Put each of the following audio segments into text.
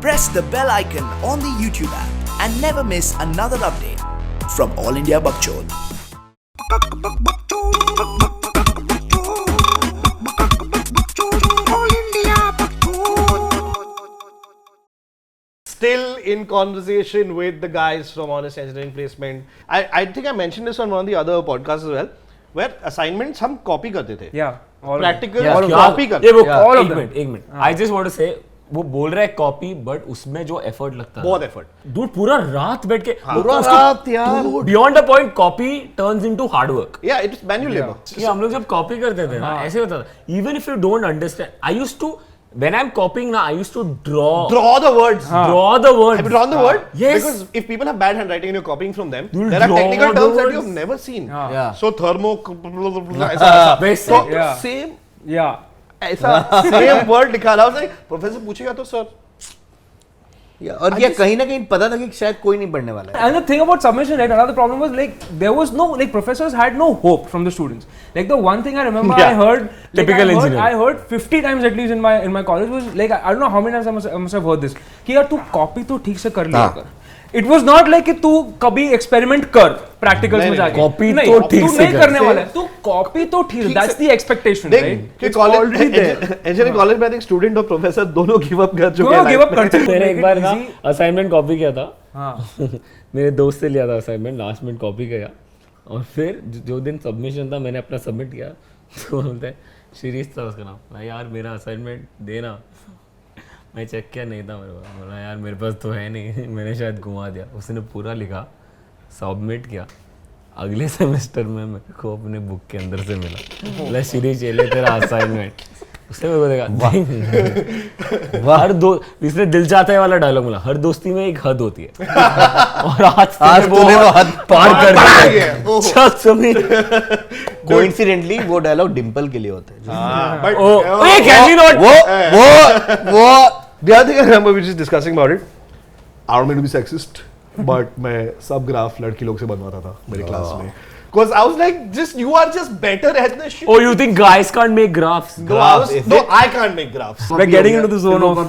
press the bell icon on the YouTube app and never miss another update from All India Bakchod. Still in conversation with the guys from Honest Engineering Placement. I think I mentioned this on one of the other podcasts as well, where assignments हम copy करते थे. Yeah. Practical copy करते ये वो थे. all of एक them. Minute एक minute I just want to say वो बोल रहा है कॉपी बट उसमें जो एफर्ट लगता है बहुत effort. दूर पूरा रात बैठ के पूरा रात यार. Beyond the point copy turns into hard work Yeah, it is manual labor. कि हम लोग जब कॉपी करते थे ना ऐसे होता था even if you don't understand I used to when I am copying ना I used to Draw the words. Have you drawn the word? Yes. Because if people have bad handwriting and you're copying from them, You'll there are draw technical the terms that words. you've never seen. Yeah. So thermo ऐसा Basic. तो Yeah. same Yeah. ऐसा same word लिखा था उसने professor पूछेगा तो sir और ये कहीं ना कहीं पता था कि शायद कोई नहीं पढ़ने वाला है. And the thing about submission, right? Another problem was like there was no like professors had no hope from the students. Like the one thing I remember Yeah. I heard Typical engineer. I heard 50 times at least in my college was like I don't know how many times I must have heard this कि यार तू copy तो ठीक से कर लिया कर. It was not like कि तू कभी एक्सपेरिमेंट कर प्रैक्टिकल्स में जाके copy नहीं, तो ठीक तू से नहीं कर. करने वाला है तू कॉपी तो ठीक दैट्स द एक्सपेक्टेशन देख राइट कि कॉलेज इंजीनियरिंग कॉलेज में आई थिंक स्टूडेंट और प्रोफेसर दोनों गिव अप कर चुके हैं. गिव अप कर चुके मैंने एक बार ना असाइनमेंट कॉपी किया था हां मेरे दोस्त से लिया था असाइनमेंट लास्ट मिनट कॉपी किया और फिर जो दिन सबमिशन था मैंने अपना सबमिट किया तो बोलते हैं शिरीष था उसका नाम मैं यार मेरा असाइनमेंट देना मैं चेक किया नहीं था मेरे पास बोला यार मेरे पास तो है नहीं मैंने शायद घुमा दिया उसने पूरा लिखा सबमिट किया अगले सेमेस्टर में मेरे को अपने बुक के अंदर से मिला बोला शिरीष ये ले तेरा असाइनमेंट उसने मेरे को देखा हर दो इसने दिल चाहता है वाला डायलॉग बोला हर दोस्ती में एक हद होती है और आज तूने वो हद पार कर दिया चल समीर कोइंसिडेंटली वो डायलॉग डिंपल के लिए होता है. But ओए कैन यू नॉट वो the other thing I remember we were just discussing about it. I don't mean to be sexist, but मैं सब ग्राफ लड़की लोग से बनवाता था मेरे क्लास में. Because I was like, you are just better at this shit. Oh, you think guys can't make graphs? No, I can't make graphs. we're getting into the zone of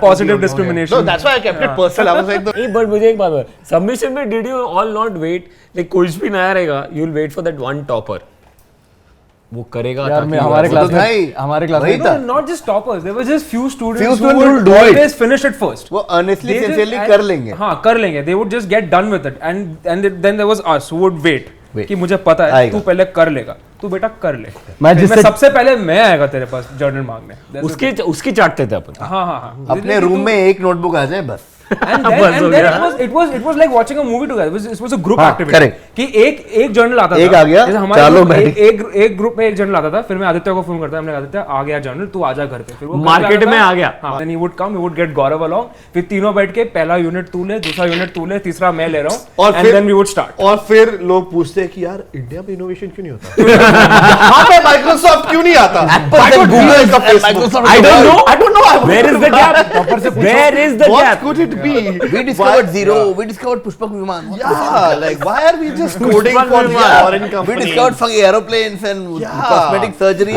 positive discrimination. No, that's why I kept it personal. I was like, नहीं but मुझे एक बात बता submission में did you all not wait like कुछ भी नया रहेगा you'll wait for that one topper वो करेगा यार मैं हमारे क्लास में था. not just toppers there were just few students Few who students would will do it. always finish it first वो honestly They just- sincerely and- कर लेंगे. हाँ कर लेंगे they would just get done with it and then there was us who would wait Wait. कि मुझे पता है आएगा. तू पहले कर लेगा तू बेटा कर ले मैं फिर जिससे- सबसे पहले मैं आएगा तेरे पास जर्नल मांगने उसकी चाटते थे अपन हाँ हाँ हाँ अपने रूम में एक नोटबुक आ जाए बस. and then it was like watching a movie together. It was a group हाँ, activity. correct. कि एक जर्नल आता था. एक आ गया, जैसे हमारे चलो group में बैठ. एक ग्रुप में एक जर्नल आता था. फिर मैं आदित्य को फोन करता हमने आदित्य आ गया जर्नल तू आजा घर पे. फिर वो मार्केट में आ गया. हाँ. Then he would come, he would get Gaurav along. फिर तीनों बैठ के पहला यूनिट तू ले, दूसरा यूनिट तू ले, तीसरा मैं ले रहा हूँ. And then we would start. और फिर लोग पूछते हैं कि यार इंडिया में इनोवेशन क्यों नहीं होता? यहाँ पे माइक्रोसॉफ्ट क्यों नहीं आता? I don't know where is the gap where is the What gap could it be? We discovered Zero. We discovered Pushpak Viman. Yeah, like why are we just coding for the foreign company? We discovered fucking aeroplanes and cosmetic surgery.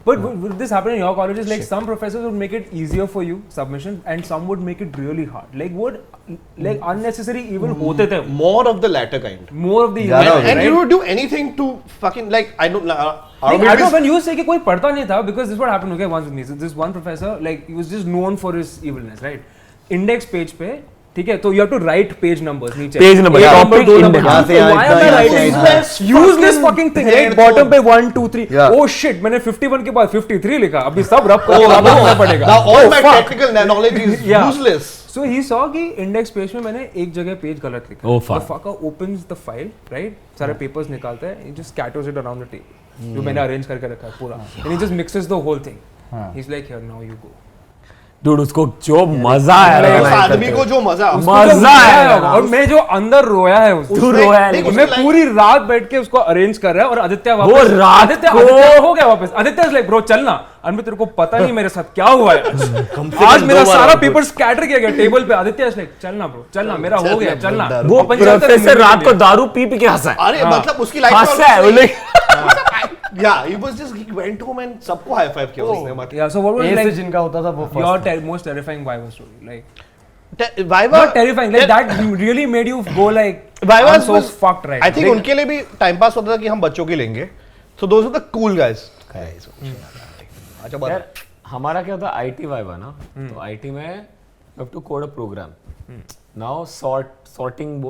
But would this happen in your colleges? Like some professors would make it easier for you submission, and some would make it really hard. Like unnecessary even होते थे. More of the latter kind. More of the And you would do anything to fucking like I don't. I don't know when you say कि कोई पढ़ता नहीं था because this is what happened okay once with me. So this one professor like he was just known for his evilness, right? Index page पे ठीक है तो you have to write page numbers नीचे. Page number, एक topic number, दो number. index. यहाँ से यहाँ Why am I यहाँ writing से useless useless fucking thing? Right? Bottom पे 1 2 3. Yeah. Oh shit मैंने 51 के बाद 53 लिखा अभी सब रब करके वापस करना पड़ेगा. Now all my fuck. technical knowledge is Yeah. useless. So he saw कि index page में मैंने एक जगह पेज गलत लिखा. Oh, fuck. The fucker opens the file, right? सारे papers निकालता है, he just scatters it around the table. जो मैंने arrange करके रखा है पूरा. And he just mixes the whole thing. He's like here now you go. dude उसको जो मजा आया उस आदमी को जो मजा आया और मैं जो अंदर रोया है तू रोया है नहीं, मैं पूरी रात बैठ के उसको अरेंज कर रहा है और आदित्य वो वापस रात आदित्य को- आदित्य हो गया वापस आदित्य इज लाइक ब्रो चलना अनमित तेरे को पता नहीं मेरे साथ क्या हुआ है आज मेरा सारा पेपर स्कैटर किया गया टेबल पे आदित्य इज लाइक चलना ब्रो चलना मेरा हो गया चलना वो अपन चलते हैं प्रोफेसर घूमने रात के को लिए। दारू पी पी के हंसा है अरे मतलब उसकी लाइफ हंसा है वो लोग yeah he was just he went home and सबको हाई फाइव किया उसने मतलब Yeah, so what was A से like जिनका होता था वो your most terrifying Bible story like Viva Not terrifying. Like that really made you go like, Viva I'm so was fucked right I now. think उनके लिए भी time pass होता था कि हम बच्चों की लेंगे. So those were the cool guys. अच्छा बात. यार हमारा क्या होता है आईटी वाइवा ना, तो आईटी में you have to code a program. Now sorting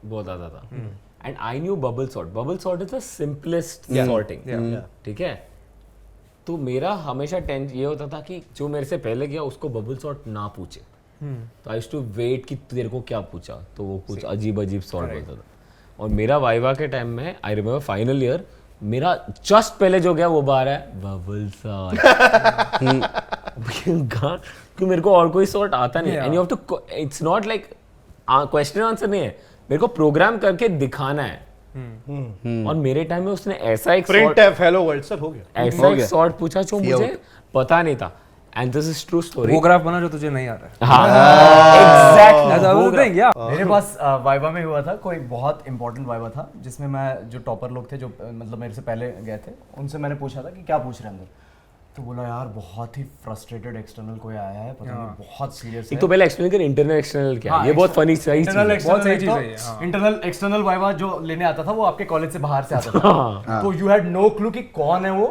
बहुत आता था, and I knew bubble sort is the simplest sorting. ठीक है, तो मेरा हमेशा टेंशन ये होता था कि जो मेरे से पहले गया उसको बबल सॉर्ट ना पूछे. तो आई यूज्ड टू वेट कि तेरे को क्या पूछा, तो वो कुछ अजीब सॉर्ट बोलता था. और मेरा वाइवा के टाइम में आई रिमेम्बर फाइनल ईयर मेरा जस्ट पहले जो गया वो बार है बबल सॉर्ट. कि मेरे को और कोई सॉर्ट आता नहीं. And you have to, it's not like question answer नहीं है, मेरे को प्रोग्राम करके दिखाना है. और मेरे टाइम में उसने ऐसा एक Print F Hello World sir हो गया. ऐसा एक सॉर्ट पूछा जो मुझे पता नहीं था. And this is true story. वो ग्राफ बना जो तुझे नहीं आ रहा है. हाँ exactly. That's the thing, yeah. मेरे पास वाइवा में हुआ था, कोई बहुत इंपॉर्टेंट वाइवा था जिसमें मैं, जो टॉपर लोग थे जो मतलब मेरे से पहले गए थे, उनसे मैंने पूछा था कि क्या पूछ रहे हैं अंदर. तो बोला यार बहुत ही फ्रस्ट्रेटेड एक्सटर्नल कोई आया है, पता नहीं बहुत सीरियस है. एक तो पहले एक्सप्लेन कर इंटरनल एक्सटर्नल क्या है. ये बहुत फनी सही चीज है. बहुत सही चीज है ये, हाँ. इंटरनल एक्सटर्नल वाइवा जो लेने आता था वो आपके कॉलेज से बाहर से आता था. तो यू हैड नो क्लू कि कौन है वो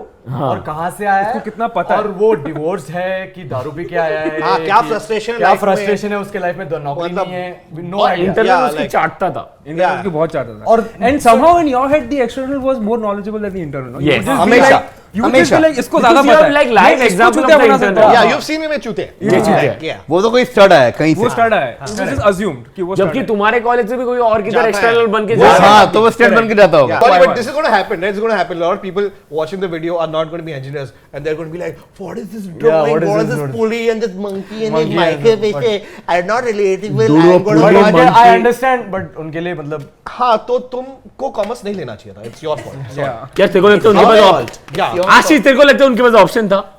और कहाँ से आया है, उसको कितना पता और वो डिवोर्स है कि दारू पी के आया है, हाँ, क्या कि- frustration है क्या life में। फ्रस्ट्रेशन है उसके लाइफ में, नौकरी मतलब- नहीं है, नो और आइडिया. इंटरनल उसकी like- चाटता था. इंटरनल की बहुत चाहता था. और and somehow in your head the external was more knowledgeable than the internal. no? You Yes. would just be हमेशा. like- you would just be like, इसको ज्यादा Because you पता have है. like live मैं इसको example of चूतिया the बना internal. सकता हूँ. Yeah, you've seen me में चूते. ये चीज है. Yeah. वो तो कोई स्टड है कहीं वो से. स्टार्ट है. It was just assumed कि वो जबकि stud है. तुम्हारे कॉलेज से भी कोई और किधर जाता है. एक्सटर्नल बन के वो जा रहा है. हाँ तो वो स्टड बन के जाता होगा. Yeah. But, Why? but this is going to happen. It's going to happen. A lot of people watching the video are not going to be engineers, and they're going to be like, "What is this drawing? what is what is this this drawing? pulley and this monkey and this microwave? I'm not relatable. Doodle I'm going pulley. to." I understand, but उनके लिए मतलब हाँ, तो तुमको commerce नहीं लेना चाहिए था. It's your fault. Sorry. Yeah. क्या तेरे को लगता है उनके पास Yeah. आशीष तेरे को लगता है उनके पास ऑप्शन था.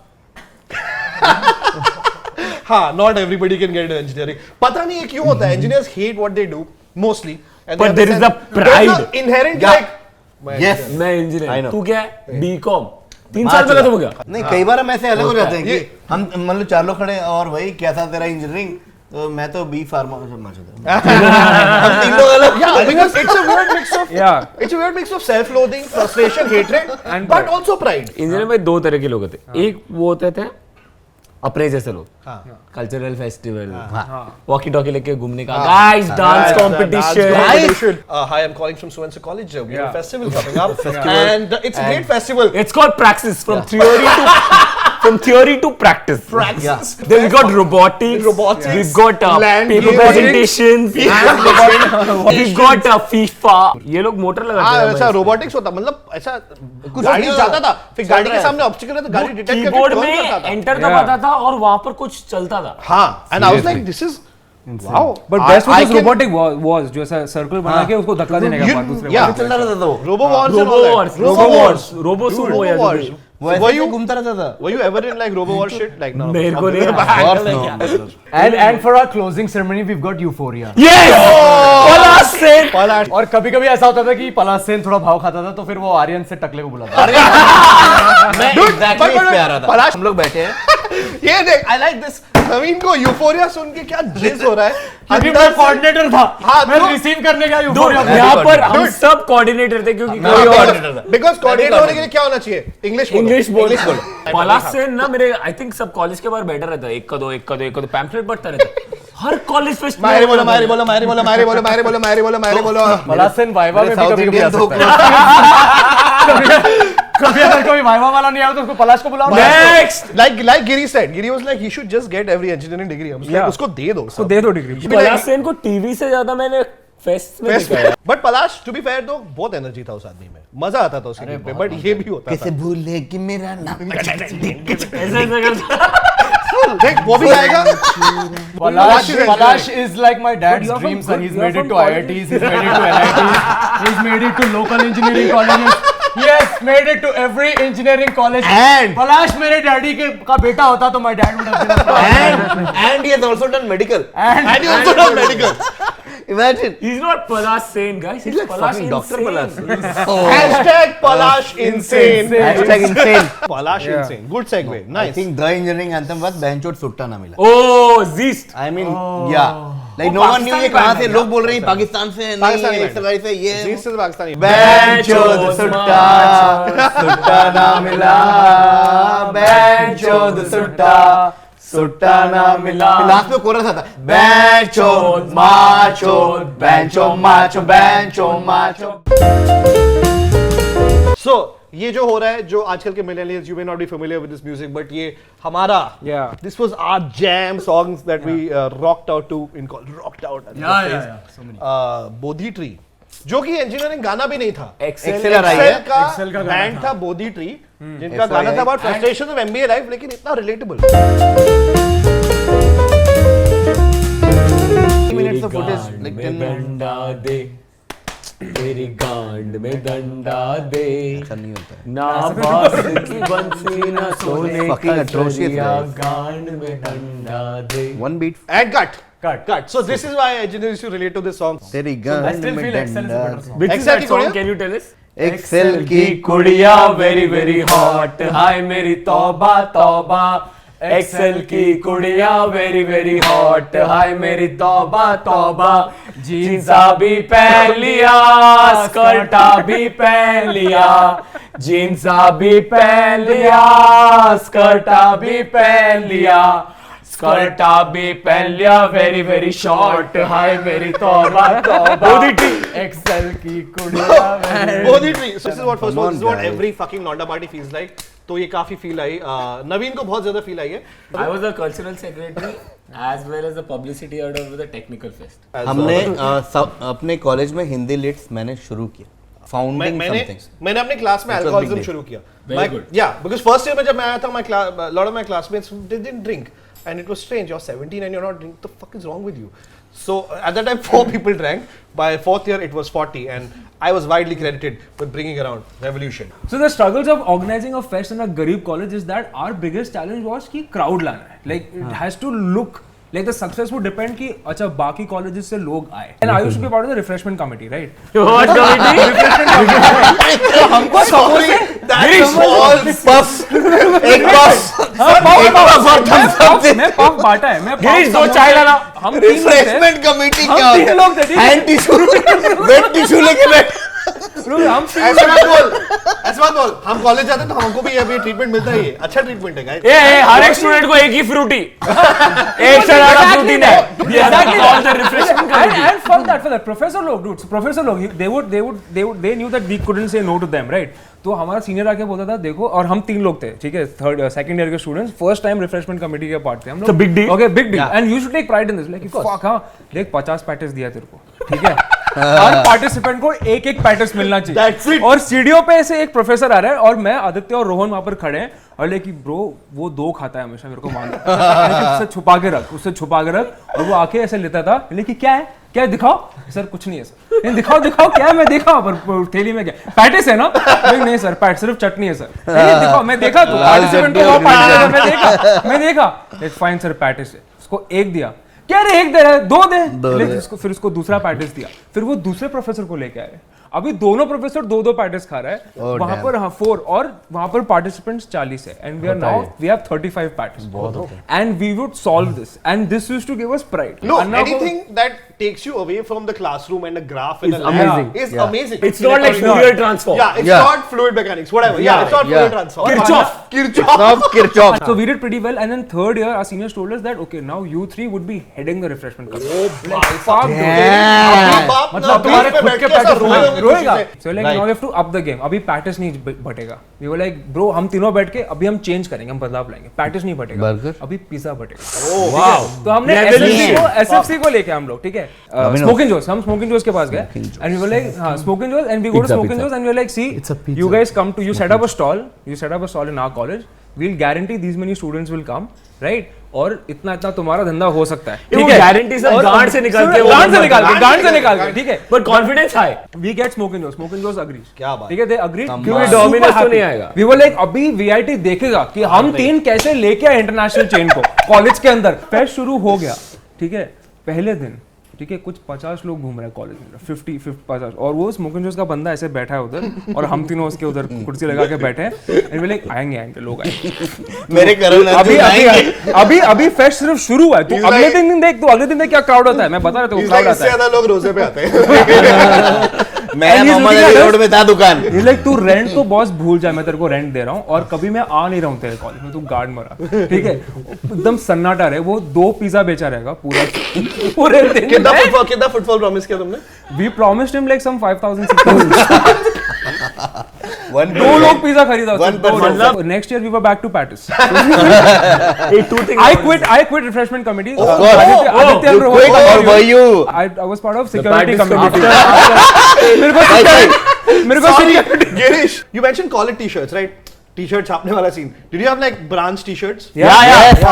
हाँ, not everybody can get into engineering. पता नहीं क्यों होता है. Engineers hate what they do mostly. And But they there is understand- a pride. There's a inherent Yeah. like. Yes. मैं I इंजीनियर. know. तू क्या है? बीकॉम. 3 साल पहले तो हो गया. नहीं कई बार हम ऐसे अलग हो जाते हैं ये- कि हम मतलब 4 लोग खड़े हैं और भाई कैसा तेरा इंजीनियरिंग, तो मैं तो बी फार्मा हम 3 लोग अलग. Yeah, because it's a weird mix of. Yeah. It's a weird mix of self-loathing, frustration, hatred, And but pride. also pride. Engineer में 2 तरह के लोग होते हैं. एक वो होते थे अपने जैसे लोग, कल्चरल फेस्टिवल, वॉकी टॉकी लेके घूमने का, guys dance competition. Hi, I'm calling from so-and-so college. We have a Yeah. festival coming up, and it's a great festival. It's called praxis, from theory to practice. Praxis. Then we got robotics. Robotics, We've got land paper gaming, presentations. We've got FIFA. ये लोग motor लगाते हाँ, हैं. ऐसा robotics होता, मतलब ऐसा गाड़ी नहीं जाता होता। था, फिर गाड़ी के सामने ऑब्स्टिकल है तो गाड़ी डिटेक्ट करके कीबोर्ड turn में करता था. Enter Yeah. दबाता था और वहां पर कुछ चलता था. हाँ, and I was like, this is wow. But best I was can- robotic was जो ऐसा सर्कल बना के उसको धक्का देने का You- बाद दूसरे yeah. वाले चलता रहता था वो. Robo Wars and all Robo that. Wars, Robo Wars. Robo Sumo Robo या जो Wars. भी. वो ऐसे Were ही you घूमता रहता था. were you ever in like Robo Wars shit? Like no. मेरे को नहीं. and for our closing ceremony we've got Euphoria. Yes! Palash Sen. Palash. और कभी कभी ऐसा होता था कि पलाश सेन थोड़ा भाव खाता था तो फिर वो आर्यन से टकले को बुलाता. मैं exactly इस पे आ रहा था. पलाश- हम लोग बैठे हैं. ये देख, I like this. नवीन को यूफोरिया सुन के क्या जिज हो रहा है. क्योंकि अंदर मैं से- कोऑर्डिनेटर था. हाँ, मैं तो- रिसीव करने का यूफोरिया. यहाँ पर हम सब कोऑर्डिनेटर थे क्योंकि कोई और Because coordinator होने के लिए क्या होना चाहिए? इंग्लिश बोलो. इंग्लिश बोल. English बोलो. पलाश सेन ना मेरे आई थिंक सब कॉलेज के बाहर बैठा रहता है. एक का दो पैम्फलेट बढ़ता रहता है. हर कॉलेज फेस्ट मायरे बोलो, मायरे बोलो, मायरे बोलो, मायरे बोलो, मायरे बोलो, मायरे बोलो, मायरे बोलो. पलाश सेन वाइवा में भी साउथ कभी कभी आ इंडियन सकता है. कभी अगर कोई वाइवा वाला नहीं आया तो उसको पलाश को बुलाओ. Next. Like Giri said, Giri was like, he should just get every engineering degree. हम Yeah. उसको दे दो. उसको दे दो डिग्री. पलाश सेन को टीवी से ज्यादा मैंने फेस्ट में देखा है. But Palash, to be fair, तो बहुत एनर्जी था उस आदमी में. मजा आता था उसके टीम पे, बट ये भी होता कैसे था. भूले कि मेरा नाम. ऐसे करता. देख, वो भी आएगा. Palash is like my dad's you're from dream son. good- He's you're made it from to colleges. IITs, he's made it to NITs, he's made it to local engineering colleges. He has made it to every engineering college. And- Palash मेरे daddy का बेटा होता तो my dad would have been a And he has also done medical. and And he also done medical. Imagine. He's not Palash Sen, guys. He's He's like Palash fucking Dr. Insane. Palash. Hashtag Palash insane. Hashtag insane. Palash insane. Good segue. I Nice. think the engineering anthem was बैंचोद सुट्टा ना मिला. Oh, Zeist. I mean, yeah. Like no one knew ये कहाँ से लोग बोल रहे हैं पाकिस्तान से नहीं पाकिस्तानी band. एक्सरसाइज से ये Zeist is Pakistani. बैंचोद सुट्टा ना मिला बैंचोद सुट्टा ना मिला लास्ट में कोरस आता बैंचोद माचो So ये जो हो रहा है, जो आजकल के millennials, you may not be familiar with this music, but ये हमारा, Yeah. this was our jam songs that we rocked out to in college, rocked out. So many. Bodhi tree, जो कि इंजीनियरिंग गाना भी नहीं था, एक्सेलर आई है एक्सेल का बैंड था बोधी ट्री, जिनका गाना था about frustration of MBA life, लेकिन इतना relatable. minutes of footage like 10 डंडा दे तेरी गांड में डंडा दे ऐसा नहीं होता है ना बास की बंसी ना सोने Fucking का atrocious, दरिया guys. गांड में डंडा दे one beat And cut. So this is why engineers used to relate to this song. तेरी I गांड still में feel Excel is a better डंडा song. Which is Excel that की song? कुड़िया? Can you tell us? Excel की कुड़िया very very hot हाय मेरी तौबा तौबा एक्सेल की कुड़िया वेरी वेरी हॉट हाय मेरी तौबा तौबा जींसा भी पहन लिया स्कर्टा भी पहन लिया जींसा भी पहन लिया स्कर्टा भी पहन लिया स्कर्टा भी पहन लिया वेरी वेरी शॉर्ट हाय मेरी तौबा तौबा एक्सेल की कुड़िया Bodhi tree. So this is what first of all, Come on, this is what guys. every fucking Nonda party feels like. तो ये काफी फील आई. नवीन को बहुत ज्यादा फील आई है. I was the cultural secretary as well as the publicity head of the technical fest. हमने अपने college में हिंदी लिट्स मैंने शुरू किया फाउंडिंग समथिंग मैंने अपने क्लास में It was alcoholism big day. शुरू किया. Very good. Yeah, because first year में जब मैं आया था, a lot of my classmates didn't drink, and it was strange. You're 17 and you're not drinking. The fuck is wrong with you? So at that time, 4 people drank. By 4th year, it was 40, and I was widely credited with bringing around revolution. So the struggles of organizing a fest in a Garib college is that our biggest challenge was कि crowd लाना है. Like it has to look like the success would depend कि अच्छा बाकी colleges से लोग आए. And I used to be part of the refreshment committee, right? What committee? तो हमको सबको से मैं पफ बांटा है. मैं गिरीश दो चाय लाना. हम तीन लोग थे. रिफ्रेशमेंट कमेटी हम क्या तीन होता लोग थे, ठीक है है? हैंड टिश्यू वेट टिश्यू लेके बैठ हम तीन ऐसा मत बोल. हम कॉलेज जाते तो हमको भी अभी ट्रीटमेंट मिलता है. ये अच्छा ट्रीटमेंट है guys. ए हर एक स्टूडेंट को एक ही फ्रूटी एक शरारा फ्रूटी ने Exactly. all the refreshment and for that professor log, dudes, professor log, they knew that we couldn't say no to them, right? तो हमारा सीनियर आके बोलता था देखो, और हम 3 लोग थे, ठीक है, सेकंड ईयर के students, first time refreshment committee के पार्ट थे हम लोग. big deal. Okay, big deal. And you should take pride in this. Like, fuck, हाँ, देख 50 पैटेस दिया तेरे को, ठीक है? हर पार्टिसिपेंट को एक पैटेस मिलना चाहिए. That's it. और सीढ़ियों पे से एक प्रोफेसर आ रहा है और मैं, आदित्य और रोहन वहां पर खड़े हैं और लेकिन ब्रो वो 2 खाता है हमेशा, मेरे को मालूम है. उससे छुपा के रख, और वो आके ऐसे लेता था. लेकिन क्या है दिखाओ सर. कुछ नहीं है सर. नहीं, दिखाओ क्या है. मैं देखा पर थैली में क्या पैटिस है ना. नहीं सर, सिर्फ चटनी है सर. नहीं दिखाओ. मैं देखा तो पार्टिसिपेंट को वो पैटिस, मैं देखा. फाइन सर, पैटिस है. उसको 1 दिया. क्या रे 1 दे रहा है, 2 दे. फिर उसको दूसरा पैटिस दिया. फिर वो दूसरे प्रोफेसर को लेके आए. अभी दोनों प्रोफेसर 2 पैटिस खा रहा है. वहां पर 4 और वहां पर पार्टिसिपेंट्स 40 है. And we have 35 parties. And we would solve this, and this used to give us pride. No, anything that takes you away from the classroom and a graph and a lab amazing. is amazing. It's not like Fourier transform. Yeah, it's Yeah. not fluid mechanics, whatever. Yeah, it's not yeah. fluid transform. Kirchhoff So we did pretty well, and then 3rd year our seniors told us that okay, now you 3 would be heading the refreshment committee. Like, fuck, मतलब तुम्हारे खुद के patties रोएगा. So like now we have to up the game. अभी patties नहीं बटेगा. We were like bro, हम तीनों बैठ के अभी हम चेंज करेंगे, हम बदलाव लाएंगे. पैटिस नहीं बटेगा, Burger? अभी पिज्जा बटेगा. तो हमने SFC को लेके हम लोग, ठीक है, स्मोकिंग जोस, हम स्मोकिंग जोस के पास गए. एंड वी वर लाइक हाँ smoking Joe's, and we go to smoking Joe's, and we were like see you guys come to, you set up a stall in our college. We'll guarantee these many students will come, right? और इतना तुम्हारा धंधा हो सकता है, ठीक है? Guarantee से गांड से निकाल के, ठीक है? But confidence high. We get smoking Joes agrees. क्या बात? ठीक है, they agreed. क्योंकि डोमिनस तो नहीं आएगा. We were like अभी VIT देखेगा कि हम 3 कैसे लेके आए इंटरनेशनल चेन को कॉलेज के अंदर. फेस्ट शुरू हो गया, ठीक है, पहले दिन ठीक है, कुछ 50 लोग घूम रहे हैं कॉलेज में, 50 और वो स्मोकिंग जोश का बंदा ऐसे बैठा है उधर और हम तीनों उसके उधर कुर्सी लगा के बैठे हैं एंड वी लाइक आएंगे लोग आएंगे। मेरे करण अभी फेस्ट सिर्फ शुरू हुआ है, तू अगले दिन देख क्या क्राउड होता है, मैं बता रहा हूँ क्राउड आता है। ज्यादा लोग रोजे पे आते हैं। मैं मोहम्मद अली रोड में था दुकान। ये लाइक तू रेंट तो बॉस भूल जा, मैं तेरे को रेंट दे रहा हूँ और कभी मैं आ नहीं रहा हूँ तेरे कॉलेज में, तू गार्ड मरा, ठीक है, एकदम सन्नाटा रहे, वो 2 पिज्जा बेचा रहेगा पूरे दिन। कितना फुटफॉल प्रॉमिस किया तुमने? We promised him like some 5,000, 6,000. 2 लोग पिज्जा खरीदा उसने। Next year we were back to Patis. I quit refreshment committee. Aditya and Rohan. Or were you? I was part of security committee. मेरे को Girish, you mentioned college t-shirts, right? T-shirt छापने वाला scene. Did you have like branch t-shirts? Yeah.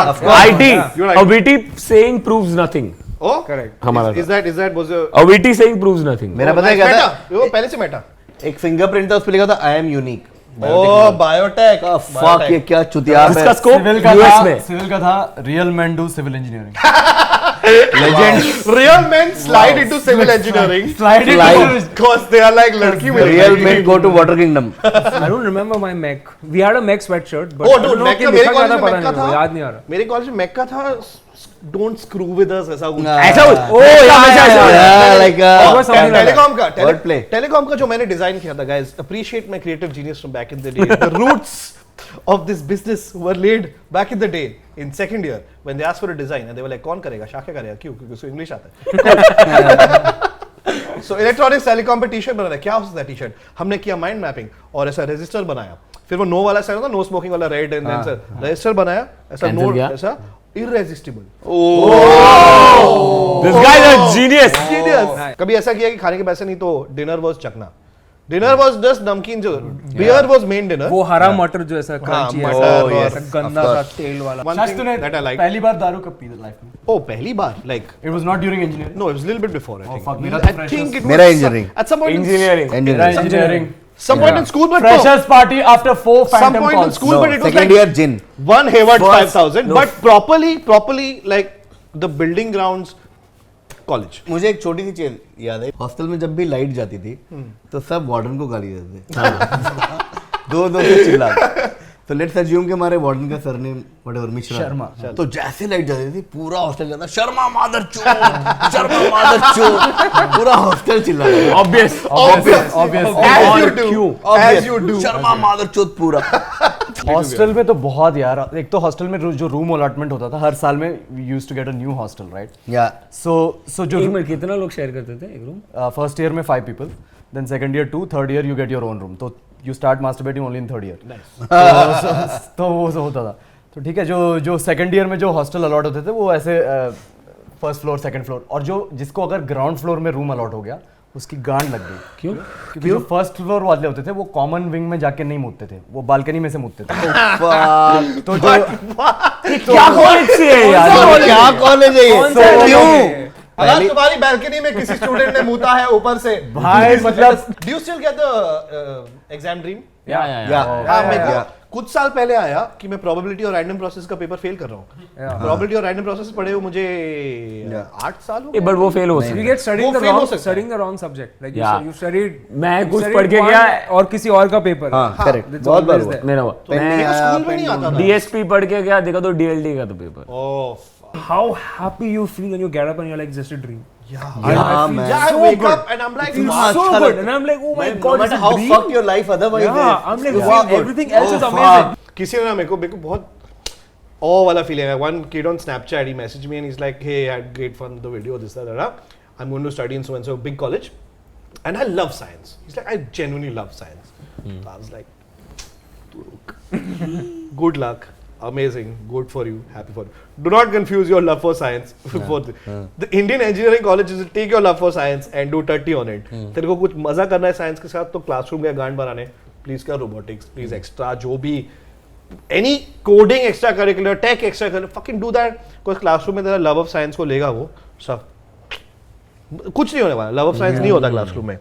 Of course. IT. You're right. A witty saying proves nothing. Oh, correct. हमारा Is that was your A witty saying proves nothing. मेरा पता है क्या था? वो पहले से मेटा। एक फिंगरप्रिंट था, उस पे लिखा था I am unique. Oh biotech. Fuck, ये क्या चुतिया है। इसका स्कोप सिविल का यूएस था, में। सिविल का था real man do civil engineering. Real men slide into civil engineering. Slide Because they are like लड़की में। Real men go to Water Kingdom. I don't remember my mech. We had a mech sweatshirt, but Oh I don't dude, know Mech कि का मेरे लिखा college क्या में था, Mech का पता नहीं, था। याद नहीं आ रहा। मेरे कॉलेज में Mech का था don't screw with us ऐसा कुछ। ऐसा Like It was something like that. Telecom का Wordplay. टेलीकॉम का जो मैंने डिजाइन किया था guys, appreciate my creative genius from back in the day. The roots of this business were laid back in the day in second year when they asked for a design and they were like कौन करेगा, शाके करेगा, क्यों? क्योंकि उसको English आता है। So electronics telecom पे T-shirt बना था। क्या होता है टी-शर्ट? हमने किया माइंड मैपिंग और ऐसा रजिस्टर बनाया, फिर वो नो वाला साइड होता, नो स्मोकिंग वाला red and then sir register बनाया ऐसा, Cancel नो किया? ऐसा irresistible। This guy is a genius. Genius। कभी ऐसा किया कि खाने के पैसे नहीं तो डिनर वाज चखना। डिनर वाज जस्ट नमकीन, जो बियर वाज मेन डिनर। वो हरा मटर जो ऐसा क्रंची मटर, है, yes, ऐसा गंदा सा तेल वाला। One शायद thing तूने that I like। पहली बार दारू कब पी लाइफ में? Oh, पहली बार like It was not during engineering. no, it was a little bit before I think। fuck, मेरा I तो think it was मेरा engineering। at some point Engineering. Engineering। some point in school, but no, Freshers party after 4 some phantom point in calls. school, but it was Second like year gin। one Hayward First- 5000, but properly like the building grounds college। मुझे एक छोटी सी चीज याद है, hostel में जब भी light जाती थी तो सब वार्डन को गाली देते थे। दो से चिल्ला। तो लेट्स अज्यूम कि हमारे वार्डन का सरनेम व्हाटएवर मिश्रा शर्मा। तो जैसे लाइट जाती थी पूरा हॉस्टल जाता शर्मा मादरचोद, शर्मा मादरचोद, पूरा हॉस्टल चिल्ला रहा है। Obvious. as you do Sharma मादरचोद पूरा। हॉस्टल में तो बहुत यार, एक तो हॉस्टल में जो रूम अलॉटमेंट होता था हर साल में, we used to get a new hostel, right? या सो जो एक मिनट, कितना लोग शेयर करते थे एक रूम? फर्स्ट ईयर में 5 people, then second year 2, third year you get your own room, तो you start masturbating only in third year. तो वो सब होता था। तो ठीक है, जो सेकंड ईयर में जो हॉस्टल अलॉट होते थे वो ऐसे फर्स्ट फ्लोर, सेकंड फ्लोर, और जो जिसको अगर ग्राउंड फ्लोर में रूम अलॉट हो गया उसकी गांड लग गई। क्यों? क्योंकि जो फर्स्ट फ्लोर वाले होते थे वो कॉमन विंग में जाके नहीं मुतते थे, वो बालकनी में से मुतते थे। तो जो क्या कॉलेज से है यार? क्या कॉलेज है ये? क्यों? अगर तुम्हारी बैल्कनी में किसी स्टूडेंट ने मुता है ऊपर से, भाई मतलब do you still get the exam dream? या हाँ, मेरे को कुछ साल पहले आया कि मैं प्रोबेबिलिटी और रैंडम प्रोसेस का पेपर फेल कर रहा हूँ। प्रोबेबिलिटी और रैंडम प्रोसेस पढ़े हुए मुझे 8 साल हो गए। बट वो फेल हो You सकता get studying वो the fail हो wrong, सकता है। studying the wrong subject. Like Yeah. you studied. मैं you कुछ studied पढ़ के one गया और किसी और का पेपर। हाँ, correct। It's बहुत बार always हुआ। there. मेरा हुआ। मेरा स्कूल में नहीं आता था। डीएसपी पढ़ के गया, देखा तो डीएलडी का तो paper. Oh, How happy you feel when you get up and you're like, just a dream. yeah. I feel man. Yeah, I so wake good. up and I'm like, Feels wow, so अच्छा good, लगता and I'm like, oh my No god, matter it's how a dream. fucked your life otherwise Yeah, is, I'm like, you wow, feel good। everything else is Oh, amazing. fuck। किसी ने ना मेरे को बहुत awe वाला feeling है। One kid on Snapchat, he messaged me and he's like, hey, I had great fun with the video, this, that. I'm going to study in so and so big college, and I love science. He's like, I genuinely love science. So I was like, good luck. Amazing, good for you, happy for you. Do not confuse your love for science. For the Indian engineering colleges will take your love for science and do 30 on it. तेरे को कुछ मजा करना है science के साथ तो classroom का गांड बनाने, प्लीज कर रोबोटिक्स, प्लीज एक्स्ट्रा जो भी any coding extra curricular, tech extra curricular, fucking do that, because classroom में तेरा लव ऑफ साइंस को लेगा वो सब, कुछ नहीं होने वाला। लव ऑफ साइंस नहीं होता क्लासरूम में।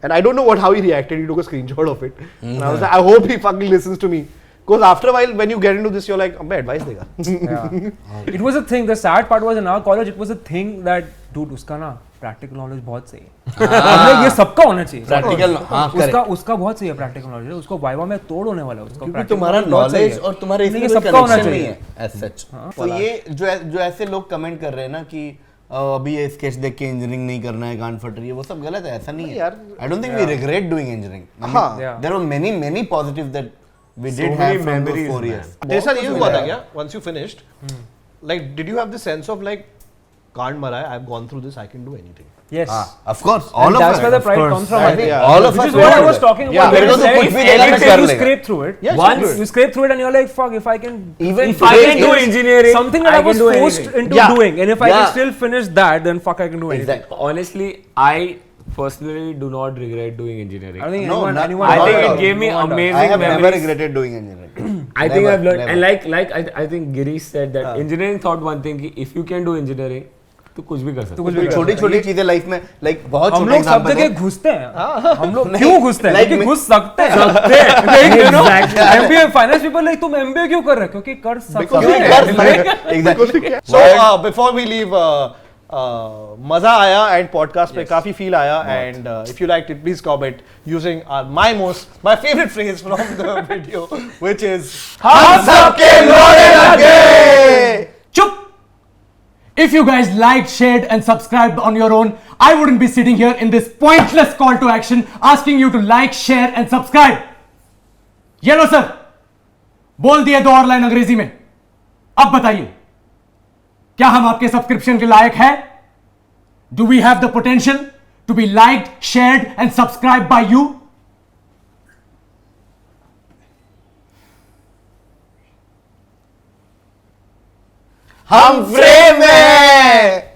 And I don't know how he reacted. He took a screenshot of it. And I was like, I hope he fucking listens to me. Because after a while, when you get into this, you're like, मैं advice देगा. Yeah. It was a thing. The sad part was in our college, it was a thing that dude उसका ना practical knowledge बहुत सही है। मतलब ये सबका होना चाहिए। Practical, हाँ, उसका उसका बहुत सही है प्रैक्टिकल नॉलेज, उसको वाइवा में तोड़ होने वाला है उसका। क्योंकि practical तुम्हारा knowledge बहुत सही नॉलेज है। और तुम्हारे नहीं, इसमें ये कोई सबका होना connection नहीं चाहिए। है as such। तो ये जो ऐसे लोग कमेंट कर रहे हैं ना कि अभी ये स्केच देख के इंजीनियरिंग नहीं करना है, गांड फट रही है, वो सब गलत है, ऐसा नहीं है यार, I don't think we regret doing engineering. हाँ। There were many positives that we did many have from those memories, 4 man. years। तेरे साथ ये हुआ था क्या once you finished? Like did you have the sense of like कांड मरा है, I've gone through this, I can do anything. Yes. Of course all of That's where the us, pride comes from, I think. Yeah. all of Which us is what I were was there। talking Yeah, about. मेरे को तो कुछ भी देगा, मैं कर you लेगा। scrape through it. Yes, Once you do you scrape through it and you're like, fuck, if I can, Even if I today can do is engineering, something that I was can do forced anything. into Yeah. doing, and if I Yeah. can still finish that, then fuck, I can do anything. Exactly। Honestly, I personally do not regret doing engineering. I don't think No, anyone, not- anyone I not think at it all. gave me No one does. amazing I have never memories. regretted doing engineering। I think Never, I've learned, never। and like I think Girish said that engineering thought one thing कि if you can do engineering तो कुछ भी कर सकते तो कुछ भी कर छोटी सकते छोटी हैं। चीजें लाइफ में लाइक बहुत हम छोटा लोग सब एग्जांपल जगह है। घुसते हैं। हम लोग नहीं, क्यों घुसते हैं? like क्योंकि me- घुस सकते हैं। You know, MBA finance people like तुम MBA क्यों कर रहे हो? क्योंकि कर सकते हैं। Exactly। So before we leave, मजा आया and podcast पे काफी feel आया, and if you liked it, please comment using my favorite phrase from the video, which is हम सबके लोड़े लगे। Chup! If you guys liked, shared, and subscribed on your own, I wouldn't be sitting here in this pointless call to action asking you to like, share, and subscribe. Yellow sir, बोल दिए 2 और line अंग्रेजी में। अब बताइए, क्या हम आपके सब्सक्रिप्शन के लायक हैं? Do we have the potential to be liked, shared, and subscribed by you? हम फ्रेम में